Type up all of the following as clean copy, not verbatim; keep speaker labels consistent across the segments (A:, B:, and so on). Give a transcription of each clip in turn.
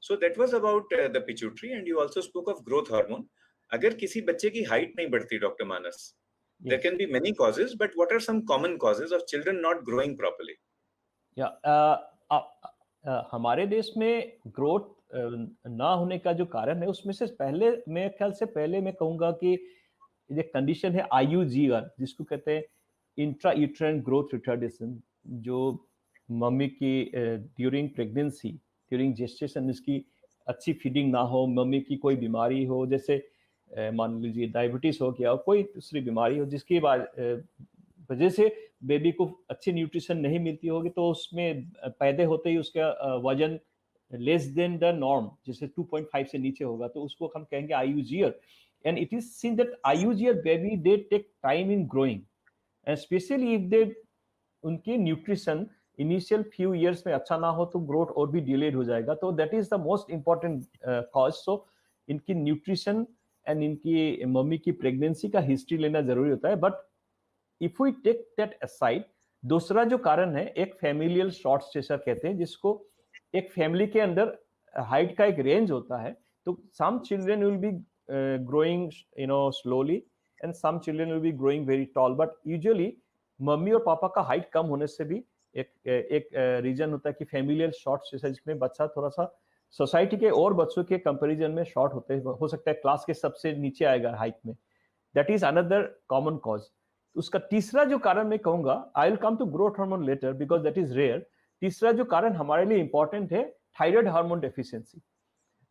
A: So that was about the pituitary, and you also spoke of growth hormone. अगर किसी बच्चे की height नहीं बढ़ती doctor Manas, there can be many causes, but what are some common causes of children not growing properly?
B: हमारे देश में growth ना होने का जो कारण है उसमें से पहले मेरे ख्याल से पहले मैं कहूँगा कि ये कंडीशन है IUGR, जिसको कहते हैं इंट्रा यूट्राइन ग्रोथ रिटार्डेशन, जो मम्मी की ड्यूरिंग प्रेगनेंसी, ड्यूरिंग जेस्टेशन इसकी अच्छी फीडिंग ना हो, मम्मी की कोई बीमारी हो, जैसे मान लीजिए डायबिटीज हो गया, कोई दूसरी बीमारी हो जिसकी वजह से बेबी को अच्छी न्यूट्रिशन नहीं मिलती होगी, तो उसमें पैदा होते ही उसका वजन लेस देन द नॉर्म, जैसे 2.5 से नीचे होगा, तो उसको हम कहेंगे IUGR. And it is seen that IUGR baby, they take time in growing, and especially if they उनकी न्यूट्रिशन इनिशियल फ्यू इयर्स में अच्छा ना हो तो ग्रोथ और भी डिलेड हो जाएगा. तो that is the most important cause. So इनकी न्यूट्रिशन एंड इनकी मम्मी की प्रेगनेंसी का हिस्ट्री लेना जरूरी होता है. But if we take that aside, दूसरा जो कारण है एक फैमिलियल शॉर्ट स्टेचर कहते हैं, जिसको एक फैमिली के अंदर हाइट का एक रेंज होता है. तो some children will be growing slowly, and some children will be growing very tall. But usually mummy और पापा का हाइट कम होने से भी एक रीजन होता है कि फैमिलियल शॉर्ट स्टेचर, जिसमें बच्चा थोड़ा सा सोसाइटी के और बच्चों के कंपैरिजन में शॉर्ट हो सकता है, क्लास के सबसे नीचे आएगा हाइट में. That is another common cause. उसका तीसरा जो कारण मैं कहूंगा, I will come to growth hormone later because that is rare. तीसरा जो कारण हमारे लिए इंपॉर्टेंट है थायराइड हार्मोन डेफिशिएंसी.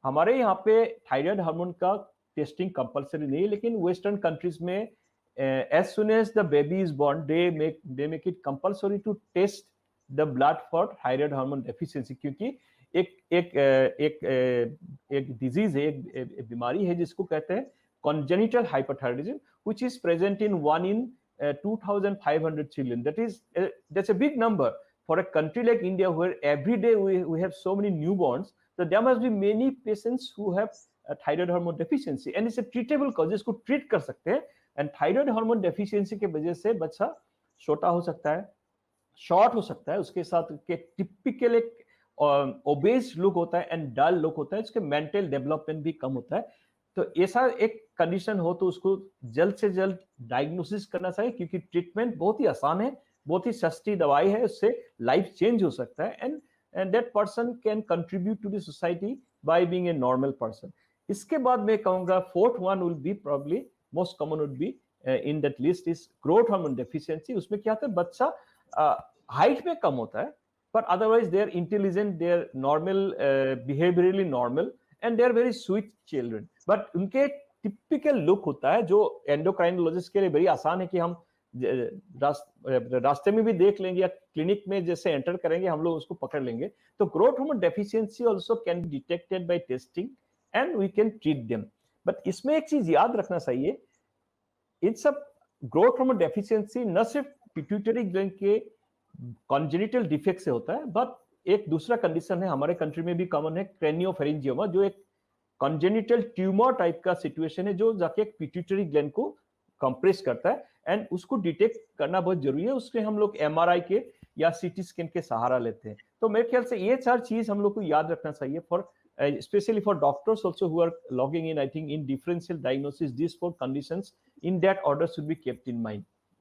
B: हमारे यहाँ पे थायराइड हार्मोन का टेस्टिंग कंपलसरी नहीं है, लेकिन वेस्टर्न कंट्रीज में as soon as the baby is born they make it compulsory to test the blood for thyroid hormone deficiency. क्योंकि एक डिजीज है, एक बीमारी है जिसको कहते हैं congenital hyperthyroidism, which is present in 1 in 2,500 children. That's a big number for a country like India, where every day we have so many newborns. So there must be many patients who have thyroid hormone deficiency, and it's a treatable cause. इसको treat कर सकते हैं. And thyroid hormone deficiency के वजह से बच्चा छोटा हो सकता है, शॉर्ट हो सकता है, उसके साथ के टिपिकल एक ओबेस लुक होता है एंड डल लुक होता है, उसके मेंटल डेवलपमेंट भी कम होता है. तो ऐसा एक कंडीशन हो तो उसको जल्द से जल्द डायग्नोसिस करना चाहिए, क्योंकि ट्रीटमेंट बहुत ही आसान है, बहुत ही सस्ती दवाई है, उससे लाइफ चेंज हो सकता है. And that person can contribute to the society by being a normal person. इसके बाद मैं कहूंगा fourth one will be probably most common would be in that list is growth hormone deficiency. उसमें क्या होता है, बच्चा हाइट में कम होता है, but otherwise they are intelligent, they are normal, behaviorally normal, and they are very sweet children. But उनके typical look होता है जो endocrinologist के लिए बड़ी आसान है कि हम रास्ते में भी देख लेंगे या क्लिनिक में जैसे एंटर करेंगे हम लोग उसको पकड़ लेंगे. तो growth hormone deficiency also can be detected by testing and we can treat them. But इसमें एक चीज याद रखना चाहिए, इन सब ग्रोथ हार्मोन डेफिशिएंसी न सिर्फ पिट्यूटरी ग्लैंड के कॉन्जेनिटल डिफेक्ट से होता है, बट एक दूसरा कंडीशन है हमारे कंट्री में भी कॉमन है, क्रेनियोफेरिंजियोमा, जो एक कॉन्जेनिटल ट्यूमर टाइप का सिचुएशन है जो जाके एक पिट्यूटरी ग्लैंड को कंप्रेस करता है, एंड उसको डिटेक्ट करना बहुत जरूरी है. उसके हम लोग MRI के या CT स्कैन के सहारा लेते हैं. तो मेरे ख्याल से ये 4 चीज हम लोग को याद रखना चाहिए for especially for doctors also who are logging in, I think in differential diagnosis, these 4 conditions in that order should be kept in mind.